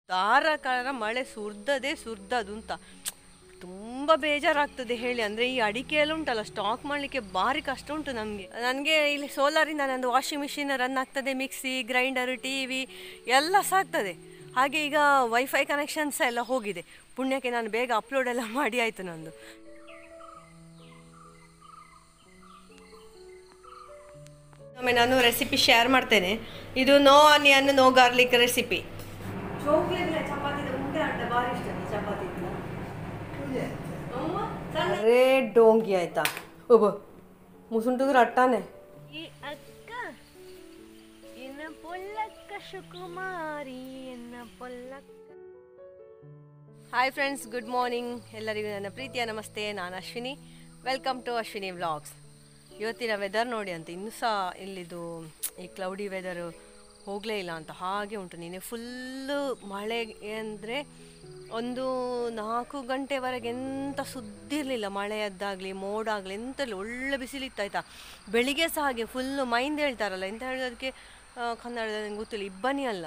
ಧಾರಾಕಾರ ಮಳೆ ಸುರ್ದದೇ ಸುರ್ದದು ಅಂತ ತುಂಬ ಬೇಜಾರಾಗ್ತದೆ ಹೇಳಿ. ಅಂದರೆ ಈ ಅಡಿಕೆ ಎಲ್ಲ ಉಂಟಲ್ಲ, ಸ್ಟಾಕ್ ಮಾಡಲಿಕ್ಕೆ ಭಾರಿ ಕಷ್ಟ ಉಂಟು ನನಗೆ ಇಲ್ಲಿ ಸೋಲಾರಿಂದ ನಂದು ವಾಷಿಂಗ್ ಮಿಷಿನ್ ರನ್ ಆಗ್ತದೆ, ಮಿಕ್ಸಿ ಗ್ರೈಂಡರ್ ಟಿವಿ ಎಲ್ಲ ಸಾಕ್ತದೆ. ಹಾಗೆ ಈಗ ವೈಫೈ ಕನೆಕ್ಷನ್ಸ್ ಎಲ್ಲ ಹೋಗಿದೆ. ಪುಣ್ಯಕ್ಕೆ ನಾನು ಬೇಗ ಅಪ್ಲೋಡ್ ಎಲ್ಲ ಮಾಡಿ ಆಯಿತು ನಂದು. ಒಮ್ಮೆ ನಾನು ರೆಸಿಪಿ ಶೇರ್ ಮಾಡ್ತೇನೆ. ಇದು no onion no garlic recipe. ಅರೇ ಡೋಂಗಿ ಆಯ್ತಾ ಒಬ್ಬ ಮುಸುಂಟುಗ್ರ ಅಟ್ಟಾನೆ ಈ ಅಕ್ಕ ಎನ್ನ ಪೊಲ್ಲಕ್ಕ ಸುಕುಮಾರಿ ಎನ್ನ ಪೊಲ್ಲಕ್ಕ. ಹಾಯ್ ಫ್ರೆಂಡ್ಸ್, ಗುಡ್ ಮಾರ್ನಿಂಗ್ ಎಲ್ಲರಿಗೂ ನನ್ನ ಪ್ರೀತಿಯ ನಮಸ್ತೆ. ನಾನು Ashwini. Welcome to Ashwini vlogs. ಇವತ್ತಿನ ವೆದರ್ ನೋಡಿ ಅಂತ, ಇನ್ನೂ ಸಹ ಇಲ್ಲಿದು ಈ ಕ್ಲೌಡಿ ವೆದರು ಹೋಗಲೇ ಇಲ್ಲ ಅಂತ ಹಾಗೆ ಉಂಟು. ನೀನೆ ಫುಲ್ಲು ಮಳೆ ಅಂದರೆ ಒಂದು 4 ಗಂಟೆವರೆಗೆ ಎಂಥ ಸುದ್ದಿ ಇರಲಿಲ್ಲ. ಮಳೆಯದ್ದಾಗಲಿ ಮೋಡಾಗಲಿ ಎಂತಲ್ಲ, ಒಳ್ಳೆ ಬಿಸಿಲಿತ್ತಾಯ್ತಾ. ಬೆಳಿಗ್ಗೆ ಸಹ ಹಾಗೆ ಫುಲ್ಲು ಮೈಂದ್ ಹೇಳ್ತಾರಲ್ಲ, ಎಂತ ಹೇಳೋದಕ್ಕೆ ಕನ್ನಡದಲ್ಲಿ ನಂಗೆ ಗೊತ್ತಿಲ್ಲ, ಇಬ್ಬನಿ ಅಲ್ಲ,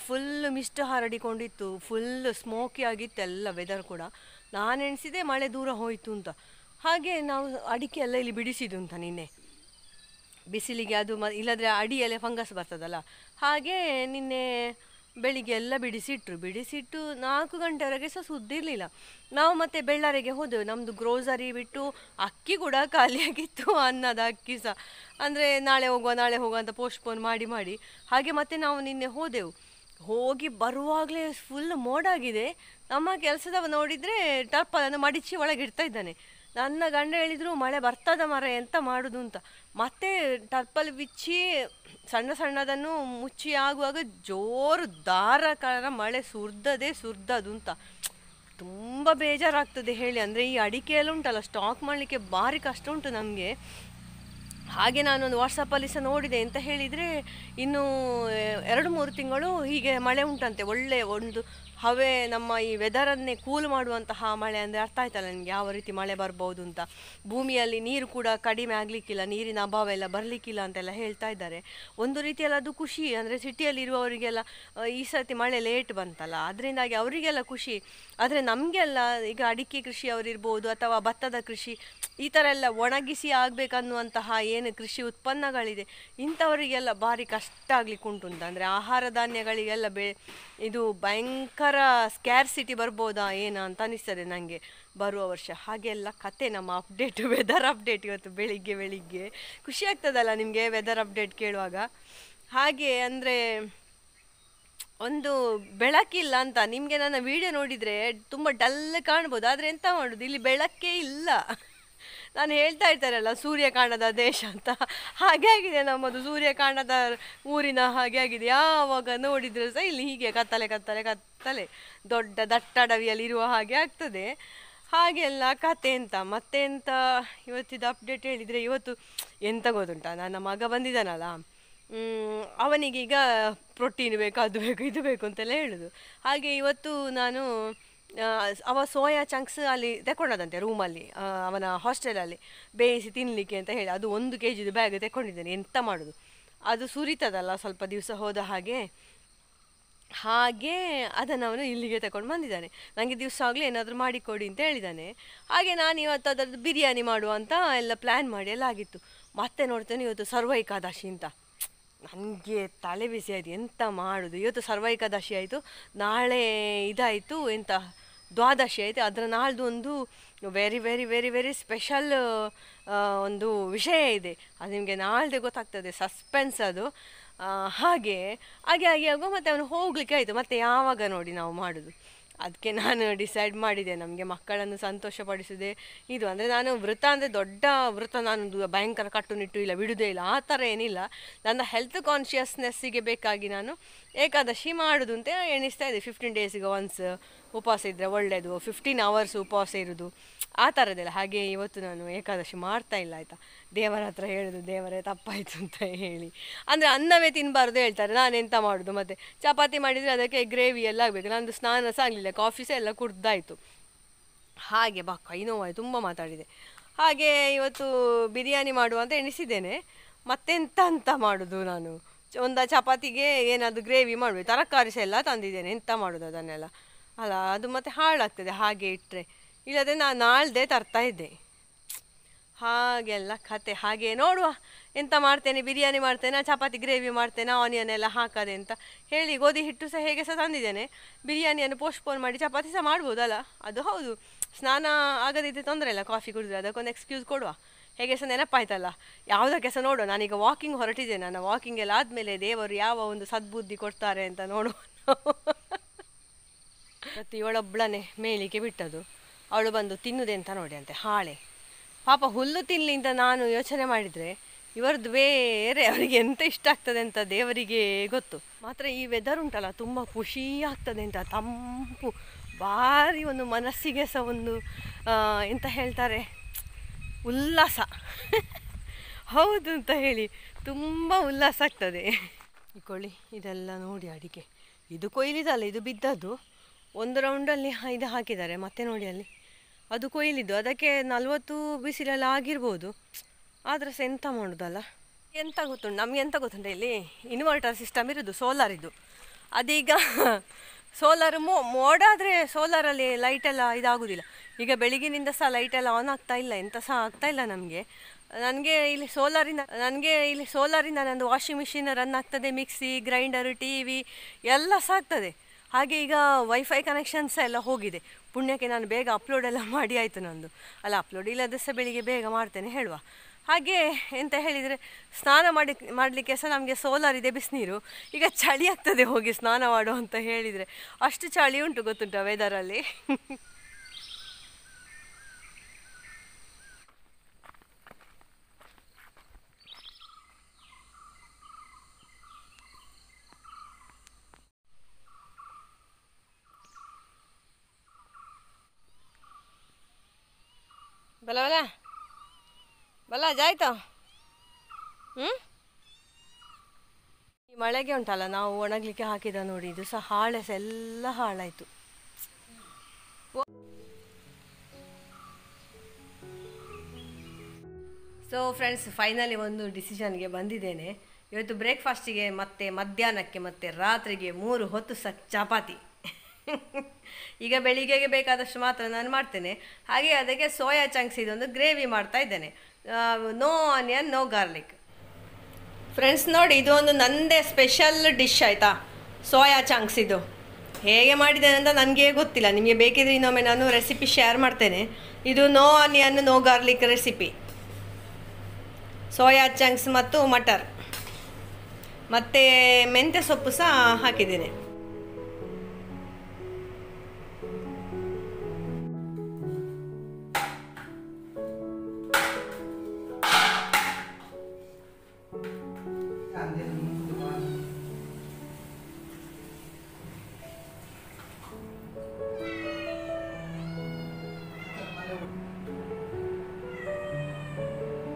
ಫುಲ್ಲು ಮಿಸ್ಟ್ ಹರಡಿಕೊಂಡಿತ್ತು, ಫುಲ್ಲು ಸ್ಮೋಕಿ ಆಗಿತ್ತು ಎಲ್ಲ ವೆದರ್ ಕೂಡ. ನಾನು ಎಣಿಸಿದೆ ಮಳೆ ದೂರ ಹೋಯಿತು ಅಂತ. ಹಾಗೆ ನಾವು ಅಡಿಕೆ ಎಲ್ಲ ಇಲ್ಲಿ ಬಿಡಿಸಿದ್ದು ಅಂತ ನಿನ್ನೆ ಬಿಸಿಲಿಗೆ, ಅದು ಇಲ್ಲದ್ರೆ ಅಡಿಯಲ್ಲೇ ಫಂಗಸ್ ಬರ್ತದಲ್ಲ. ಹಾಗೆ ನಿನ್ನೆ ಬೆಳಿಗ್ಗೆ ಎಲ್ಲ ಬಿಡಿಸಿಟ್ಟು 4 ಗಂಟೆವರೆಗೆ ಸಹ ಸುದ್ದಿ ಇರಲಿಲ್ಲ. ನಾವು ಮತ್ತೆ ಬೆಳ್ಳಾರಿಗೆ ಹೋದೆವು. ನಮ್ಮದು ಗ್ರೋಸರಿ ಬಿಟ್ಟು ಅಕ್ಕಿ ಕೂಡ ಖಾಲಿಯಾಗಿತ್ತು, ಅನ್ನದ ಅಕ್ಕಿ ಸಹ. ಅಂದರೆ ನಾಳೆ ಹೋಗುವ ಅಂತ ಪೋಸ್ಟ್ಪೋನ್ ಮಾಡಿ ಹಾಗೆ ಮತ್ತೆ ನಾವು ನಿನ್ನೆ ಹೋಗಿ ಬರುವಾಗಲೇ ಫುಲ್ ಮೋಡಾಗಿದೆ. ನಮ್ಮ ಕೆಲಸದವ ನೋಡಿದರೆ ಟರ್ಪಲನ್ನು ಮಡಿಚಿ ಒಳಗೆ ಇಡ್ತಾ ಇದ್ದಾನೆ. ನನ್ನ ಗಂಡ ಹೇಳಿದರು ಮಳೆ ಬರ್ತದ ಮರ ಎಂತ ಮಾಡೋದು ಅಂತ. ಮತ್ತೆ ಟರ್ಪಲ್ ಬಿಚ್ಚಿ ಸಣ್ಣದನ್ನು ಮುಚ್ಚಿ ಆಗುವಾಗ ಜೋರು ಧಾರಾಕಾರ ಮಳೆ ಸುರ್ದದೇ ಸುರ್ದದು ಅಂತ ತುಂಬ ಬೇಜಾರಾಗ್ತದೆ ಹೇಳಿ. ಅಂದರೆ ಈ ಅಡಿಕೆ ಎಲ್ಲ ಉಂಟಲ್ಲ, ಸ್ಟಾಕ್ ಮಾಡಲಿಕ್ಕೆ ಭಾರಿ ಕಷ್ಟ ಉಂಟು ನಮಗೆ. ಹಾಗೆ ನಾನೊಂದು ವಾಟ್ಸಪ್ಪಲ್ಲಿ ಸಹ ನೋಡಿದೆ. ಅಂತ ಹೇಳಿದರೆ ಇನ್ನು 2-3 ತಿಂಗಳು ಹೀಗೆ ಮಳೆ ಉಂಟಂತೆ. ಒಳ್ಳೆ ಒಂದು ಹವೆ ನಮ್ಮ ಈ ವೆದರನ್ನೇ ಕೂಲ್ ಮಾಡುವಂತಹ ಮಳೆ. ಅಂದರೆ ಅರ್ಥ ಆಯ್ತಲ್ಲ ನನಗೆ ಯಾವ ರೀತಿ ಮಳೆ ಬರ್ಬೋದು ಅಂತ. ಭೂಮಿಯಲ್ಲಿ ನೀರು ಕೂಡ ಕಡಿಮೆ ಆಗಲಿಕ್ಕಿಲ್ಲ, ನೀರಿನ ಅಭಾವ ಎಲ್ಲ ಬರಲಿಕ್ಕಿಲ್ಲ ಅಂತೆಲ್ಲ ಹೇಳ್ತಾ ಇದ್ದಾರೆ. ಒಂದು ರೀತಿಯಲ್ಲಿ ಅದು ಖುಷಿ. ಅಂದರೆ ಸಿಟಿಯಲ್ಲಿರುವವರಿಗೆಲ್ಲ ಈ ಸರ್ತಿ ಮಳೆ ಲೇಟ್ ಬಂತಲ್ಲ, ಅದರಿಂದಾಗಿ ಅವರಿಗೆಲ್ಲ ಖುಷಿ. ಆದರೆ ನಮಗೆಲ್ಲ ಈಗ ಅಡಿಕೆ ಕೃಷಿ ಅವರಿರ್ಬೋದು ಅಥವಾ ಭತ್ತದ ಕೃಷಿ, ಈ ಥರ ಎಲ್ಲ ಒಣಗಿಸಿ ಆಗಬೇಕನ್ನುವಂತಹ ಏನು ಕೃಷಿ ಉತ್ಪನ್ನಗಳಿದೆ, ಇಂಥವರಿಗೆಲ್ಲ ಭಾರಿ ಕಷ್ಟ ಆಗ್ಲಿಕ್ಕೆ ಉಂಟು ಅಂತ. ಅಂದರೆ ಆಹಾರ ಧಾನ್ಯಗಳಿಗೆಲ್ಲ ಇದು ಭಯಂಕರ ಸ್ಕ್ಯಾರ್ಸಿಟಿ ಬರ್ಬೋದಾ ಅಂತ ಅನಿಸ್ತದೆ ನನಗೆ ಬರುವ ವರ್ಷ. ಹಾಗೆಲ್ಲ ಕತೆ ನಮ್ಮ ಅಪ್ಡೇಟ್, ವೆದರ್ ಅಪ್ಡೇಟ್ ಇವತ್ತು ಬೆಳಿಗ್ಗೆ ಖುಷಿ ಆಗ್ತದಲ್ಲ ನಿಮಗೆ ವೆದರ್ ಅಪ್ಡೇಟ್ ಕೇಳುವಾಗ. ಹಾಗೆ ಅಂದರೆ ಒಂದು ಬೆಳಕಿಲ್ಲ ಅಂತ ನಿಮಗೆ ನನ್ನ ವಿಡಿಯೋ ನೋಡಿದರೆ ತುಂಬ ಡಲ್ ಕಾಣ್ಬೋದು. ಆದರೆ ಎಂತ ಮಾಡೋದು, ಇಲ್ಲಿ ಬೆಳಕೇ ಇಲ್ಲ. ನಾನು ಹೇಳ್ತಾ ಇರ್ತಾರಲ್ಲ ಸೂರ್ಯ ಕಾಣದ ದೇಶ ಅಂತ, ಹಾಗೆ ಆಗಿದೆ ನಮ್ಮದು. ಸೂರ್ಯ ಕಾಣದ ಊರಿನ ಹಾಗೆ ಆಗಿದೆ. ಯಾವಾಗ ನೋಡಿದ್ರು ಸಹ ಇಲ್ಲಿ ಹೀಗೆ ಕತ್ತಲೆ ದೊಡ್ಡ ದಟ್ಟಡವಿಯಲ್ಲಿ ಇರುವ ಹಾಗೆ ಆಗ್ತದೆ. ಹಾಗೆಲ್ಲ ಕತೆ ಅಂತ. ಮತ್ತೆಂತ ಇವತ್ತಿದ್ದು ಅಪ್ಡೇಟ್ ಹೇಳಿದರೆ, ಇವತ್ತು ಎಂತ ಗೊತ್ತುಂಟ, ನನ್ನ ಮಗ ಬಂದಿದ್ದಾನಲ್ಲ, ಅವನಿಗೀಗ ಪ್ರೋಟೀನ್ ಬೇಕು, ಅದು ಬೇಕು ಇದು ಬೇಕು ಅಂತೆಲ್ಲ ಹೇಳೋದು. ಹಾಗೆ ಇವತ್ತು ನಾನು ಅವ ಸೋಯಾ ಚಂಕ್ಸ್ ಅಲ್ಲಿ ತಗೊಂಡದಂತೆ ರೂಮಲ್ಲಿ, ಅವನ ಹಾಸ್ಟೆಲಲ್ಲಿ ಬೇಯಿಸಿ ತಿನ್ನಲಿಕ್ಕೆ ಅಂತ ಹೇಳಿ. ಅದು 1 kg ಬ್ಯಾಗ್ ತಗೊಂಡಿದ್ದೇನೆ. ಎಂತ ಮಾಡೋದು, ಅದು ಸುರಿತದಲ್ಲ ಸ್ವಲ್ಪ ದಿವಸ ಹೋದ ಹಾಗೆ ಅದನ್ನು ಅವನು ಇಲ್ಲಿಗೆ ತಗೊಂಡು ಬಂದಿದ್ದಾನೆ. ನನಗೆ ದಿವಸ ಆಗಲಿ ಏನಾದರೂ ಮಾಡಿಕೊಡಿ ಅಂತ ಹೇಳಿದ್ದಾನೆ. ಹಾಗೆ ನಾನು ಇವತ್ತು ಅದರದ್ದು ಬಿರಿಯಾನಿ ಮಾಡುವ ಅಂತ ಎಲ್ಲ ಪ್ಲ್ಯಾನ್ ಮಾಡಿ ಎಲ್ಲ ಆಗಿತ್ತು. ಮತ್ತೆ ನೋಡ್ತೇನೆ ಇವತ್ತು ಸರ್ವ ಏಕಾದಶಿ ಅಂತ. ನನಗೆ ತಲೆ ಬಿಸಿ ಆಯಿತು, ಎಂತ ಮಾಡೋದು. ಇವತ್ತು ಸರ್ವ ಏಕಾದಶಿ ಆಯಿತು, ನಾಳೆ ಇದಾಯಿತು ಎಂತ ದ್ವಾದಶಿ ಆಯಿತು. ಅದರ ನಾಳ್ದು ಒಂದು very very very very special ಒಂದು ವಿಷಯ ಇದೆ. ಅದು ನಿಮಗೆ ನಾಳ್ದೆ ಗೊತ್ತಾಗ್ತದೆ, ಸಸ್ಪೆನ್ಸ್ ಅದು. ಹಾಗೆ ಆಗುವ ಮತ್ತೆ ಅವನು ಹೋಗ್ಲಿಕ್ಕೆ ಆಯಿತು. ಮತ್ತು ಯಾವಾಗ ನೋಡಿ ನಾವು ಮಾಡೋದು. ಅದಕ್ಕೆ ನಾನು ಡಿಸೈಡ್ ಮಾಡಿದೆ, ನಮಗೆ ಮಕ್ಕಳನ್ನು ಸಂತೋಷಪಡಿಸೋದೇ ಇದು. ಅಂದರೆ ನಾನು ವೃತ ಅಂದರೆ ದೊಡ್ಡ ವೃತ, ನಾನು ಭಯಂಕರ ಕಟ್ಟುನಿಟ್ಟು ಇಲ್ಲ, ಬಿಡುವುದೇ ಇಲ್ಲ, ಆ ಥರ ಏನಿಲ್ಲ. ನನ್ನ ಹೆಲ್ತ್ ಕಾನ್ಷಿಯಸ್ನೆಸ್ಸಿಗೆ ಬೇಕಾಗಿ ನಾನು ಏಕಾದಶಿ ಮಾಡೋದು ಅಂತ ಎಣಿಸ್ತಾ ಇದ್ದೆ. 15 ಡೇಸಿಗೆ ಒನ್ಸ್ ಉಪವಾಸ ಇದ್ದರೆ ಒಳ್ಳೆಯದು, 15 hours ಉಪವಾಸ ಇರೋದು, ಆ ಥರದ್ದೆಲ್ಲ. ಹಾಗೆ ಇವತ್ತು ನಾನು ಏಕಾದಶಿ ಮಾಡ್ತಾ ಇಲ್ಲ ಆಯಿತಾ. ದೇವರ ಹತ್ರ ಹೇಳೋದು, ದೇವರೇ ತಪ್ಪಾಯಿತು ಅಂತ ಹೇಳಿ. ಅಂದರೆ ಅನ್ನವೇ ತಿನ್ನಬಾರ್ದು ಹೇಳ್ತಾರೆ, ನಾನೆಂತ ಮಾಡೋದು. ಮತ್ತು ಚಪಾತಿ ಮಾಡಿದರೆ ಅದಕ್ಕೆ ಗ್ರೇವಿ ಎಲ್ಲ ಆಗಬೇಕು. ನಂದು ಸ್ನಾನ ಸಹ ಆಗಲಿಲ್ಲ, ಕಾಫಿ ಸಹ ಎಲ್ಲ ಕುಡ್ದಾಯಿತು. ಹಾಗೆ ಕೈ ನೋವಾಯಿತು, ತುಂಬ ಮಾತಾಡಿದೆ. ಹಾಗೆ ಇವತ್ತು ಬಿರಿಯಾನಿ ಮಾಡುವ ಅಂತ ಎಣಿಸಿದ್ದೇನೆ. ಮತ್ತೆಂತ ಮಾಡೋದು ನಾನು. ಒಂದು ಚಪಾತಿಗೆ ಏನಾದರೂ ಗ್ರೇವಿ ಮಾಡಬೇಕು. ತರಕಾರಿ ಸಹ ಎಲ್ಲ ತಂದಿದ್ದೇನೆ, ಎಂತ ಮಾಡೋದು ಅದನ್ನೆಲ್ಲ ಅಲ್ಲ, ಅದು ಮತ್ತೆ ಹಾಳಾಗ್ತದೆ ಹಾಗೆ ಇಟ್ಟರೆ. ಇಲ್ಲದೆ ನಾನು ನಾಳ್ದೆ ತರ್ತಾ ಇದ್ದೆ. ಹಾಗೆಲ್ಲ ಕತೆ. ಹಾಗೆ ನೋಡುವ ಎಂತ ಮಾಡ್ತೇನೆ, ಬಿರಿಯಾನಿ ಮಾಡ್ತೇನೆ, ಚಪಾತಿ ಗ್ರೇವಿ ಮಾಡ್ತೇನೆ, ಆನಿಯನ್ ಎಲ್ಲ ಹಾಕದೆ ಅಂತ ಹೇಳಿ ಗೋಧಿ ಹಿಟ್ಟು ಸಹ ಹೇಗೆ ಸಹ ತಂದಿದ್ದೇನೆ. ಬಿರಿಯಾನಿಯನ್ನು ಪೋಸ್ಟ್ಪೋನ್ ಮಾಡಿ ಚಪಾತಿ ಸಹ ಮಾಡ್ಬೋದಲ್ಲ. ಅದು ಹೌದು, ಸ್ನಾನ ಆಗದಿದ್ದರೆ ತೊಂದರೆ ಇಲ್ಲ, ಕಾಫಿ ಕುಡಿದ್ರೆ ಅದಕ್ಕೊಂದು ಎಕ್ಸ್ಕ್ಯೂಸ್ ಕೊಡುವ. ಹೇಗೆ ಸಹ ನೆನಪಾಯ್ತಲ್ಲ, ಯಾವುದಕ್ಕೆ ಸಹ ನೋಡುವ. ನಾನೀಗ ವಾಕಿಂಗ್ ಹೊರಟಿದ್ದೇನೆ, ನಾನು ವಾಕಿಂಗ್ ಎಲ್ಲ ಆದಮೇಲೆ ದೇವರು ಯಾವ ಒಂದು ಸದ್ಬುದ್ಧಿ ಕೊಡ್ತಾರೆ ಅಂತ ನೋಡುವ. ಮತ್ತು ಇವಳೊಬ್ಬಳನ್ನೇ ಮೇಲಿಗೆ ಬಿಟ್ಟದು, ಅವಳು ಬಂದು ತಿನ್ನುವುದೆಂತ ನೋಡಿ ಅಂತೆ ಹಾಳೆ. ಪಾಪ ಹುಲ್ಲು ತಿನ್ನಲಿ ಅಂತ ನಾನು ಯೋಚನೆ ಮಾಡಿದರೆ ಇವರದ್ದು ಬೇರೆ, ಅವರಿಗೆ ಎಂತ ಇಷ್ಟ ಆಗ್ತದೆ ಅಂತ ದೇವರಿಗೆ ಗೊತ್ತು. ಮಾತ್ರ ಈ ವೆದರ್ ಉಂಟಲ್ಲ ತುಂಬ ಖುಷಿ ಆಗ್ತದೆ ಅಂತ, ತಂಪು ಭಾರಿ ಒಂದು ಮನಸ್ಸಿಗೆ ಸಹ ಒಂದು ಎಂತ ಹೇಳ್ತಾರೆ ಉಲ್ಲಾಸ. ಹೌದು ಅಂತ ಹೇಳಿ ತುಂಬ ಉಲ್ಲಾಸ ಆಗ್ತದೆ. ಇಕೊಳ್ಳಿ ಇದೆಲ್ಲ ನೋಡಿ ಅಡಿಕೆ, ಇದು ಕೊಯ್ಲಿದಲ್ಲ, ಇದು ಬಿದ್ದದ್ದು. ಒಂದು ರೌಂಡಲ್ಲಿ ಇದು ಹಾಕಿದ್ದಾರೆ, ಮತ್ತೆ ನೋಡಿ ಅಲ್ಲಿ ಅದು ಕೊಯ್ಲಿದ್ದು. ಅದಕ್ಕೆ 40 ಬಿಸಿಲೆಲ್ಲ ಆಗಿರ್ಬೋದು, ಆದರೆ ಸಹ ಎಂತ ಮಾಡೋದಲ್ಲ. ಎಂತ ಗೊತ್ತುಂಟು ನಮಗೆ, ಎಂತ ಗೊತ್ತುಂಟು ಇಲ್ಲಿ ಇನ್ವರ್ಟರ್ ಸಿಸ್ಟಮ್ ಇರೋದು, ಸೋಲಾರ್ ಇದು. ಅದೀಗ ಸೋಲಾರ್ ಮೋಡ ಆದರೆ ಸೋಲಾರಲ್ಲಿ ಲೈಟೆಲ್ಲ ಇದಾಗೋದಿಲ್ಲ. ಈಗ ಬೆಳಗಿನಿಂದ ಸಹ ಲೈಟೆಲ್ಲ ಆನ್ ಆಗ್ತಾ ಇಲ್ಲ, ಎಂತ ಸಹ ಆಗ್ತಾ ಇಲ್ಲ ನಮಗೆ. ನನಗೆ ಇಲ್ಲಿ ಸೋಲಾರಿಂದ ನಂದು ವಾಷಿಂಗ್ ಮಿಷಿನ್ ರನ್ ಆಗ್ತದೆ, ಮಿಕ್ಸಿ, ಗ್ರೈಂಡರ್, TV ಎಲ್ಲ ಸಹ ಆಗ್ತದೆ. ಹಾಗೆ ಈಗ ವೈಫೈ ಕನೆಕ್ಷನ್ಸ್ ಎಲ್ಲ ಹೋಗಿದೆ. ಪುಣ್ಯಕ್ಕೆ ನಾನು ಬೇಗ ಅಪ್ಲೋಡ್ ಎಲ್ಲ ಮಾಡಿ ಆಯಿತು ನಂದು. ಅಲ್ಲ, ಅಪ್ಲೋಡ್ ಇಲ್ಲದೆ ಸಹ ಬೆಳಿಗ್ಗೆ ಬೇಗ ಮಾಡ್ತೇನೆ ಹೇಳುವ. ಹಾಗೆ ಎಂತ ಹೇಳಿದರೆ, ಸ್ನಾನ ಮಾಡಲಿಕ್ಕೆ ಸಹ ನಮಗೆ ಸೋಲಾರ್ ಇದೆ, ಬಿಸಿನೀರು. ಈಗ ಚಳಿ ಆಗ್ತದೆ ಹೋಗಿ ಸ್ನಾನ ಮಾಡು ಅಂತ ಹೇಳಿದರೆ, ಅಷ್ಟು ಚಳಿ ಉಂಟು ಗೊತ್ತುಂಟ ವೆದರಲ್ಲಿ. ಬಲ ಬಲ ಬಲ ಜಾಯ್ತಾ. ಈ ಮಳೆಗೆ ಉಂಟಲ್ಲ, ನಾವು ಒಣಗಲಿಕ್ಕೆ ಹಾಕಿದ ನೋಡಿ, ಇದು ಸಹ ಹಾಳೆ ಸಹ ಎಲ್ಲ ಹಾಳಾಯಿತು. ಸೊ ಫ್ರೆಂಡ್ಸ್, ಫೈನಲಿ ಒಂದು ಡಿಸಿಷನ್ಗೆ ಬಂದಿದ್ದೇನೆ. ಇವತ್ತು ಬ್ರೇಕ್ಫಾಸ್ಟಿಗೆ ಮತ್ತು ಮಧ್ಯಾಹ್ನಕ್ಕೆ ಮತ್ತು ರಾತ್ರಿಗೆ 3 ಹೊತ್ತು ಚಪಾತಿ. ಈಗ ಬೆಳಿಗ್ಗೆಗೆ ಬೇಕಾದಷ್ಟು ಮಾತ್ರ ನಾನು ಮಾಡ್ತೇನೆ. ಹಾಗೆ ಅದಕ್ಕೆ ಸೋಯಾ ಚಂಕ್ಸ್ ಇದೊಂದು ಗ್ರೇವಿ ಮಾಡ್ತಾ ಇದ್ದೇನೆ, no onion no garlic. Friends ನೋಡಿ, ಇದು ಒಂದು ನನ್ನದೇ ಸ್ಪೆಷಲ್ ಡಿಶ್ ಆಯಿತಾ, ಸೋಯಾ ಚಂಕ್ಸ್. ಇದು ಹೇಗೆ ಮಾಡಿದ್ದೇನೆ ಅಂತ ನನಗೆ ಗೊತ್ತಿಲ್ಲ, ನಿಮಗೆ ಬೇಕಿದ್ರೆ ಇನ್ನೊಮ್ಮೆ ನಾನು ರೆಸಿಪಿ ಶೇರ್ ಮಾಡ್ತೇನೆ. ಇದು no onion no garlic recipe. Soya chunks ಮತ್ತು ಮಟರ್ ಮತ್ತು ಮೆಂತ್ಯ ಸೊಪ್ಪು ಸಹ ಹಾಕಿದ್ದೇನೆ.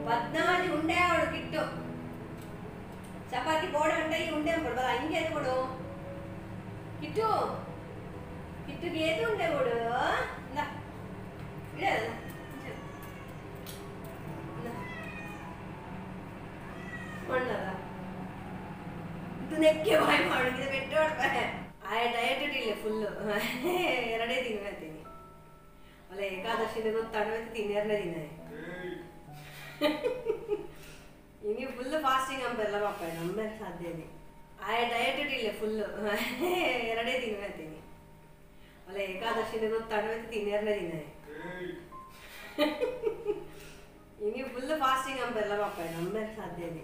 ಬದ್ನಾಡಿ ಉಂಡೆ ಅವಳು ಕಿಟ್ಟು ಚಪಾತಿ ಬೋಡ ಉಂಡೆ ಈ ಉಂಡೆ ಕೊಡ್ಬಲ್ಲ, ಹಿಂಗೆ ಕೊಡು ಕಿಟ್ಟು, ಕಿಟ್ಟುಗೆ ಏದು ಉಂಡೆ ಕೊಡು. ಮಣ್ಣದ ಇದು ನೆಕ್ಕೆ ಬಾಯ್ ಮಾಡಿದ್ರೆ ಬೆಟ್ಟು ಡಯಟ್ ಇಲ್ಲ ಫುಲ್ಲು. 2 ದಿನ ಹೇಳ್ತೀನಿ ಅಲ್ಲ, ಏಕಾದಶಿದ ಗೊತ್ತಾಡ್ಬೇಕು, 2 ದಿನ ನೀವು ಫುಲ್ ಫಾಸ್ಟಿಂಗ್ ಅಂಬೆಲ್ಲ ಪಾಪ ನಂಬೆ ಸಾಧ್ಯ ಇದೆ. ಡಯಟ್ ಇಲ್ಲ ಫುಲ್ಲು. 2 ದಿನ ಹೇಳ್ತೀನಿ ಅಲ್ಲ, ಏಕಾದಶಿದ ಗೊತ್ತಾಡ್ಬೇಕು, 2 ದಿನ ನೀವು ಫುಲ್ ಫಾಸ್ಟಿಂಗ್ ಅಂಬೆಲ್ಲ ಪಾಪ ನಂಬೆ ಸಾಧ್ಯ ಇದೆ.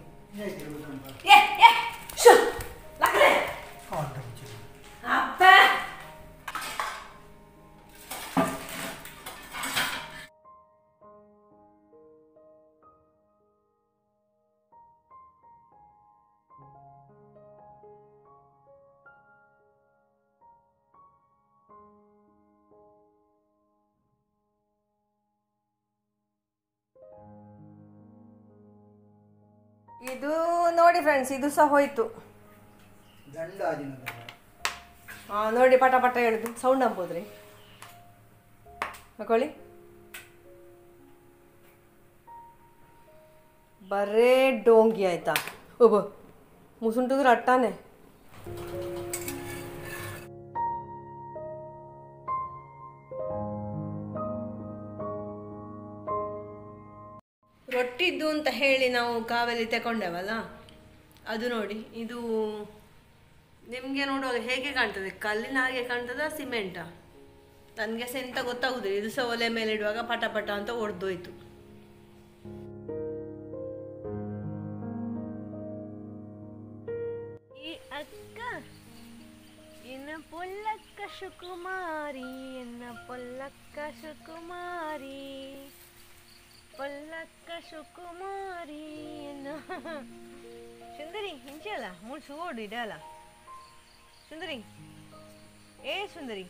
ಅಪ್ಪ ಇದು ನೋಡಿ ಫ್ರೆಂಡ್ಸ್, ಇದು ಸಹ ಹೋಯ್ತು. ನೋಡಿ ಪಟ ಪಟ ಹೇಳಿದ್ದು ಸೌಂಡ್ ಅಂಬೋದ್ರಿ. ಹಾಕೊಳ್ಳಿ, ಬರೇ ಡೋಂಗಿ ಆಯ್ತಾ. ಮುಸುಂಟುದ್ರು ಅಟ್ಟಾನೆ. ರೊಟ್ಟಿದ್ದು ಅಂತ ಹೇಳಿ ನಾವು ಕಾವಲಿ ತಗೊಂಡೆವಲ್ಲ, ಅದು ನೋಡಿ, ಇದು ನಿಮಗೆ ನೋಡುವಾಗ ಹೇಗೆ ಕಾಣ್ತದೆ, ಕಲ್ಲಿನ ಹಾಗೆ ಕಾಣ್ತದ ಸಿಮೆಂಟಾ? ನನಗೆ ಸಹ ಎಂತ ಗೊತ್ತಾಗುದಿಲ್ಲ. ಇದು ಸಹ ಒಲೆ ಮೇಲೆ ಇಡುವಾಗ ಪಟ ಪಟ ಅಂತ ಒಡೆದೋಯ್ತು. ಈ ಅಕ್ಕ ಎನ್ನ ಪೊಲ್ಲಕ್ಕ ಸುಕುಮಾರಿ, ಎನ್ನ ಪೊಲ್ಲಕ್ಕ ಸುಕುಮಾರಿ, ಪೊಲ್ಲಕ್ಕ ಸುಕುಮಾರಿ ಎನ್ನ ಸುಂದರಿ ಹಿಂಚಲ್ಲ ಮುಳ್ಸು ಓಡು ಇಡಲ್ಲ. ಸುಂದರಿ, ಏ ಸುಂದರಿ,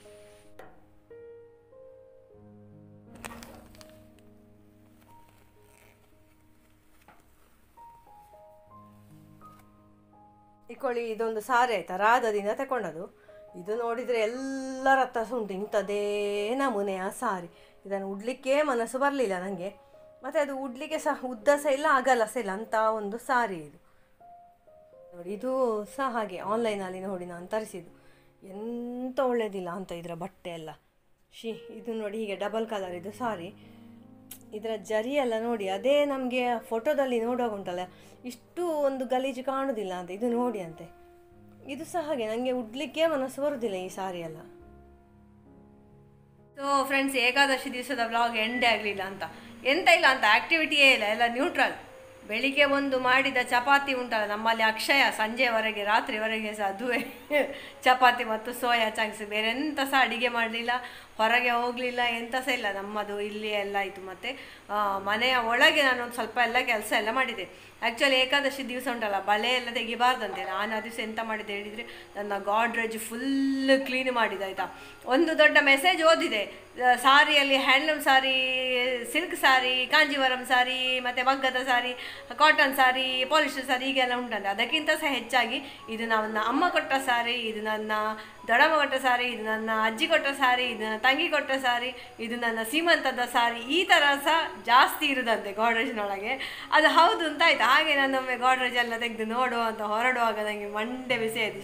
ಇಕೊಳ್ಳಿ, ಇದೊಂದು ಸಾರಿ ಆಯ್ತಾ, ರಾಧದಿಂದ ತಗೊಂಡದು. ಇದು ನೋಡಿದರೆ ಎಲ್ಲರ ಹತ್ರ ಉಂಟು ಇಂಥದ್ದೇ ನಮೂನೆಯ ಸಾರಿ. ಇದನ್ನು ಉಡ್ಲಿಕ್ಕೆ ಮನಸ್ಸು ಬರಲಿಲ್ಲ ನನಗೆ. ಮತ್ತು ಅದು ಉಡ್ಲಿಕ್ಕೆ ಸಹ ಉದ್ದ ಸಹ ಇಲ್ಲ, ಅಗಲ ಸಹ ಇಲ್ಲ ಅಂತ ಒಂದು ಸಾರಿ ಇದು ನೋಡಿ. ಇದು ಸಹ ಹಾಗೆ ಆನ್ಲೈನಲ್ಲಿ ನೋಡಿ ನಾನು ತರಿಸಿದ್ದು. ಎಂತ ಒಳ್ಳೆಯದಿಲ್ಲ ಅಂತ ಇದರ ಬಟ್ಟೆ ಎಲ್ಲ. ಇದು ನೋಡಿ ಹೀಗೆ ಡಬಲ್ ಕಲರ್ ಇದು ಸಾರಿ. ಇದರ ಜರಿ ಎಲ್ಲ ನೋಡಿ, ಅದೇ ನಮಗೆ ಫೋಟೋದಲ್ಲಿ ನೋಡುವಾಗ ಉಂಟಲ್ಲ, ಇಷ್ಟು ಒಂದು ಗಲೀಜು ಕಾಣುವುದಿಲ್ಲ ಅಂತ. ಇದು ನೋಡಿ ಅಂತೆ, ಇದು ಸಹ ಹಾಗೆ ನನಗೆ ಉಡ್ಲಿಕ್ಕೆ ಮನಸ್ಸು ಬರುವುದಿಲ್ಲ ಈ ಸಾರಿ ಎಲ್ಲ. ಸೊ ಫ್ರೆಂಡ್ಸ್, ಏಕಾದಶಿ ದಿವಸದ ವ್ಲಾಗ್ ಎಂಡೇ ಆಗಲಿಲ್ಲ ಅಂತ. ಎಂತ ಇಲ್ಲ ಅಂತ, ಆ್ಯಕ್ಟಿವಿಟಿಯೇ ಇಲ್ಲ, ಎಲ್ಲ ನ್ಯೂಟ್ರಲ್. ಬೆಳಿಗ್ಗೆ ಒಂದು ಮಾಡಿದ ಚಪಾತಿ ಉಂಟಲ್ಲ ನಮ್ಮಲ್ಲಿ ಅಕ್ಷಯ, ಸಂಜೆವರೆಗೆ ರಾತ್ರಿವರೆಗೆ ಸಹ ಅದುವೇ ಚಪಾತಿ ಮತ್ತು ಸೋಯಾ ಚಂಕ್ಸ್. ಬೇರೆ ಎಂತ ಸಹ ಅಡಿಗೆ ಮಾಡಲಿಲ್ಲ, ಹೊರಗೆ ಹೋಗಲಿಲ್ಲ, ಎಂತ ಸಹ ಇಲ್ಲ. ನಮ್ಮದು ಇಲ್ಲಿ ಎಲ್ಲ ಆಯಿತು. ಮತ್ತು ಮನೆಯ ಒಳಗೆ ನಾನು ಒಂದು ಸ್ವಲ್ಪ ಎಲ್ಲ ಕೆಲಸ ಎಲ್ಲ ಮಾಡಿದೆ. ಆ್ಯಕ್ಚುಲಿ ಏಕಾದಶಿ ದಿವಸ ಉಂಟಲ್ಲ, ಬಳೆ ಎಲ್ಲ ತೆಗಿಬಾರ್ದಂತೆ. ನಾನು ಆ ದಿವಸ ಎಂತ ಮಾಡಿದೆ ಹೇಳಿದರೆ, ನನ್ನ ಗಾಡ್ರೇಜ್ ಫುಲ್ ಕ್ಲೀನ್ ಮಾಡಿದೆ ಆಯಿತಾ. ಒಂದು ದೊಡ್ಡ ಮೆಸೇಜ್ ಓದಿದೆ, ಸಾರಿಯಲ್ಲಿ ಹ್ಯಾಂಡ್ಲೂಮ್ ಸಾರಿ, ಸಿಲ್ಕ್ ಸಾರಿ, ಕಾಂಜೀವರಂ ಸಾರಿ, ಮತ್ತು ಮಗ್ಗದ ಸಾರಿ, ಕಾಟನ್ ಸಾರಿ, ಪಾಲಿಸ್ಟರ್ ಸಾರಿ ಹೀಗೆಲ್ಲ ಉಂಟಂತೆ. ಅದಕ್ಕಿಂತ ಸಹ ಹೆಚ್ಚಾಗಿ ಇದು ನನ್ನ ಅಮ್ಮ ಕೊಟ್ಟ ಸಾರಿ, ಇದು ನನ್ನ ದೊಡ್ಡಮ್ಮ ಕೊಟ್ಟ ಸಾರಿ, ಇದು ನನ್ನ ಅಜ್ಜಿ ಕೊಟ್ಟ ಸಾರಿ, ಇದು ನನ್ನ ತಂಗಿ ಕೊಟ್ಟ ಸಾರಿ, ಇದು ನನ್ನ ಸೀಮಂತದ ಸಾರಿ, ಈ ಥರ ಸಹ ಜಾಸ್ತಿ ಇರುದಂತೆ ಗಾಡ್ರೇಜ್ನೊಳಗೆ. ಅದು ಹೌದು ಅಂತ ಆಯ್ತು. ಹಾಗೆ ನಾನೊಮ್ಮೆ ಗಾಡ್ರೇಜ್ ಎಲ್ಲ ತೆಗೆದು ನೋಡುವ ಅಂತ ಹೊರಡುವಾಗ ನನಗೆ ಮಂಡೆ ಬಿಸಿ ಆಯಿತು.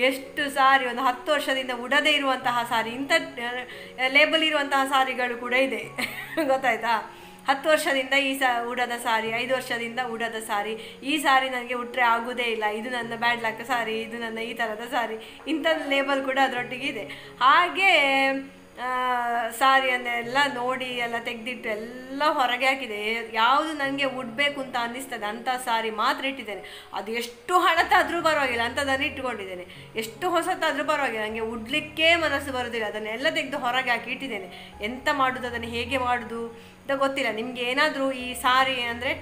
ಎಷ್ಟು ಸಾರಿ, ಒಂದು 10 ವರ್ಷದಿಂದ ಉಡದೇ ಇರುವಂತಹ ಸಾರಿ, ಇಂಥ ಲೇಬಲ್ ಇರುವಂತಹ ಸಾರಿಗಳು ಕೂಡ ಇದೆ ಗೊತ್ತಾಯ್ತಾ. 10 ವರ್ಷದಿಂದ ಈ ಉಡದ ಸಾರಿ, 5 ವರ್ಷದಿಂದ ಉಡದ ಸಾರಿ, ಈ ಸಾರಿ ನನಗೆ ಉಟ್ರೆ ಆಗುವುದೇ ಇಲ್ಲ, ಇದು ನನ್ನ ಬ್ಯಾಡ್ ಲಕ್ ಸಾರಿ, ಇದು ನನ್ನ ಈ ಥರದ ಸಾರಿ, ಇಂಥದ್ದು ಲೇಬಲ್ ಕೂಡ ಅದರೊಟ್ಟಿಗೆ ಇದೆ. ಹಾಗೆ ಸಾರಿಯನ್ನೆಲ್ಲ ನೋಡಿ ಎಲ್ಲ ತೆಗೆದಿಟ್ಟು ಎಲ್ಲ ಹೊರಗೆ ಹಾಕಿದೆ. ಯಾವುದು ನನಗೆ ಉಡಬೇಕು ಅಂತ ಅನ್ನಿಸ್ತದೆ ಅಂಥ ಸಾರಿ ಮಾತ್ರ ಇಟ್ಟಿದ್ದೇನೆ. ಅದು ಎಷ್ಟು ಹಳತಾದರೂ ಪರವಾಗಿಲ್ಲ ಅಂಥದ್ದನ್ನು ಇಟ್ಟುಕೊಂಡಿದ್ದೇನೆ. ಎಷ್ಟು ಹೊಸತಾದರೂ ಪರವಾಗಿಲ್ಲ, ನನಗೆ ಉಡಲಿಕ್ಕೆ ಮನಸ್ಸು ಬರೋದಿಲ್ಲ. ಅದನ್ನೆಲ್ಲ ತೆಗೆದು ಹೊರಗೆ ಹಾಕಿ ಇಟ್ಟಿದ್ದೇನೆ. ಎಂತ ಮಾಡೋದು, ಅದನ್ನು ಹೇಗೆ ಮಾಡೋದು ಅಂತ ಗೊತ್ತಿಲ್ಲ. ನಿಮಗೆ ಏನಾದರೂ ಈ ಸಾರಿ ಅಂದರೆ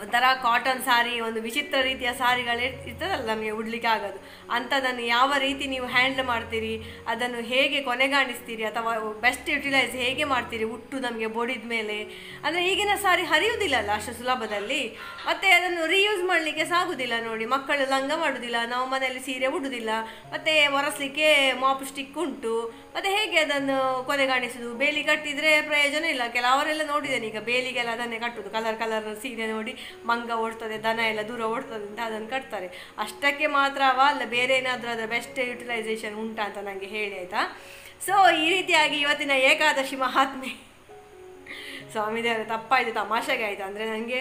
ಒಂಥರ ಕಾಟನ್ ಸಾರಿ, ಒಂದು ವಿಚಿತ್ರ ರೀತಿಯ ಸಾರಿಗಳು ಇರ್ತದಲ್ಲ ನಮಗೆ ಉಡ್ಲಿಕ್ಕೆ ಆಗೋದು, ಅಂಥದ್ದನ್ನು ಯಾವ ರೀತಿ ನೀವು ಹ್ಯಾಂಡಲ್ ಮಾಡ್ತೀರಿ, ಅದನ್ನು ಹೇಗೆ ಕೊನೆಗಾಣಿಸ್ತೀರಿ, ಅಥವಾ ಬೆಸ್ಟ್ ಯುಟಿಲೈಸ್ ಹೇಗೆ ಮಾಡ್ತೀರಿ ಉಟ್ಟು ನಮಗೆ ಬೋಡಿದ ಮೇಲೆ. ಅಂದರೆ ಈಗಿನ ಸಾರಿ ಹರಿಯುವುದಿಲ್ಲಲ್ಲ ಅಷ್ಟು ಸುಲಭದಲ್ಲಿ, ಮತ್ತು ಅದನ್ನು ರೀಯೂಸ್ ಮಾಡಲಿಕ್ಕೆ ಸಾಗುವುದಿಲ್ಲ. ನೋಡಿ, ಮಕ್ಕಳು ಲಂಗ ಮಾಡೋದಿಲ್ಲ, ನಾವು ಮನೆಯಲ್ಲಿ ಸೀರೆ ಉಡುವುದಿಲ್ಲ, ಮತ್ತು ಒರೆಸ್ಲಿಕ್ಕೆ ಮಾಪ್ ಸ್ಟಿಕ್ ಉಂಟು, ಮತ್ತು ಹೇಗೆ ಅದನ್ನು ಕೊನೆಗಾಣಿಸೋದು? ಬೇಲಿ ಕಟ್ಟಿದರೆ ಪ್ರಯೋಜನ ಇಲ್ಲ. ಕೆಲವರೆಲ್ಲ ನೋಡಿದ್ದೇನೆ ಈಗ ಬೇಲಿಗೆಲ್ಲ ಅದನ್ನೇ ಕಟ್ಟುದು, ಕಲರ್ ಕಲರ್ ಸೀರೆ ನೋಡಿ ಮಂಗ ಓಡ್ತದೆ, ದನ ಎಲ್ಲ ದೂರ ಓಡ್ತದೆ ಅಂತ ಅದನ್ನು ಕಟ್ತಾರೆ. ಅಷ್ಟಕ್ಕೆ ಮಾತ್ರವಾ ಅಲ್ಲ ಬೇರೆ ಏನಾದರೂ ಅದರ ಬೆಸ್ಟ್ ಯುಟಿಲೈಸೇಷನ್ ಉಂಟಾ ಅಂತ ನನಗೆ ಹೇಳಿ ಆಯಿತಾ. ಸೊ ಈ ರೀತಿಯಾಗಿ ಇವತ್ತಿನ ಏಕಾದಶಿ ಮಹಾತ್ಮೆ ಸ್ವಾಮಿ ದೇವರ ತಪ್ಪಾಯಿತು, ತಮಾಷೆಗೆ ಆಯಿತು. ಅಂದರೆ ನನಗೆ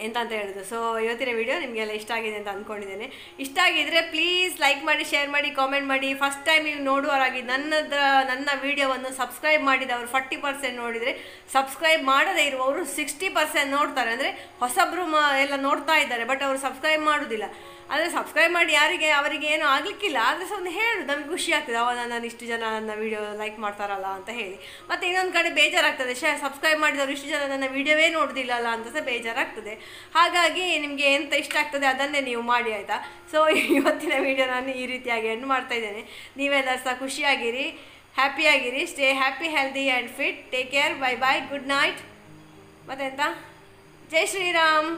ಎಂತ ಅಂತ ಹೇಳೋದು. ಸೊ ಇವತ್ತಿನ ವಿಡಿಯೋ ನಿಮಗೆಲ್ಲ ಇಷ್ಟ ಆಗಿದೆ ಅಂತ ಅಂದ್ಕೊಂಡಿದ್ದೇನೆ. ಇಷ್ಟ ಆಗಿದ್ದರೆ ಪ್ಲೀಸ್ ಲೈಕ್ ಮಾಡಿ, ಶೇರ್ ಮಾಡಿ, ಕಾಮೆಂಟ್ ಮಾಡಿ. ಫಸ್ಟ್ ಟೈಮ್ ನೀವು ನೋಡುವವರಾಗಿ ನನ್ನ ವಿಡಿಯೋವನ್ನು ಸಬ್ಸ್ಕ್ರೈಬ್ ಮಾಡಿದವರು 40% ನೋಡಿದರೆ, ಸಬ್ಸ್ಕ್ರೈಬ್ ಮಾಡದೇ ಇರುವವರು 60% ನೋಡ್ತಾರೆ. ಅಂದರೆ ಹೊಸಬ್ರು ಎಲ್ಲ ನೋಡ್ತಾ ಇದ್ದಾರೆ, ಬಟ್ ಅವರು ಸಬ್ಸ್ಕ್ರೈಬ್ ಮಾಡೋದಿಲ್ಲ. ಅಂದರೆ ಸಬ್ಸ್ಕ್ರೈಬ್ ಮಾಡಿ ಅವರಿಗೆ ಏನೂ ಆಗಲಿಕ್ಕಿಲ್ಲ, ಆದರೆ ಸಹ ಒಂದು ಹೇಳು, ನಮಗೆ ಖುಷಿ ಆಗ್ತದೆ, ನಾನು ಇಷ್ಟು ಜನ ನನ್ನ ವೀಡಿಯೋ ಲೈಕ್ ಮಾಡ್ತಾರಲ್ಲ ಅಂತ ಹೇಳಿ. ಮತ್ತು ಇನ್ನೊಂದು ಕಡೆ ಬೇಜಾರಾಗ್ತದೆ, ಸಬ್ಸ್ಕ್ರೈಬ್ ಮಾಡಿದವರು ಇಷ್ಟು ಜನ ನನ್ನ ವೀಡಿಯೋವೇ ನೋಡೋದಿಲ್ಲಲ್ಲ ಅಂತ ಸಹ ಬೇಜಾರಾಗ್ತದೆ. ಹಾಗಾಗಿ ನಿಮಗೆ ಎಂತ ಇಷ್ಟ ಆಗ್ತದೆ ಅದನ್ನೇ ನೀವು ಮಾಡಿ ಆಯಿತಾ. ಸೊ ಇವತ್ತಿನ ವೀಡಿಯೋ ನಾನು ಈ ರೀತಿಯಾಗಿ ಎಂಡ್ ಮಾಡ್ತಾ ಇದ್ದೇನೆ. ನೀವೆಲ್ಲರೂ ಸಹ ಖುಷಿಯಾಗಿರಿ, ಹ್ಯಾಪಿಯಾಗಿರಿ. Stay happy, healthy and fit. Take care. Bye bye, good night. ಮತ್ತೆಂತ, ಜೈ ಶ್ರೀರಾಮ್.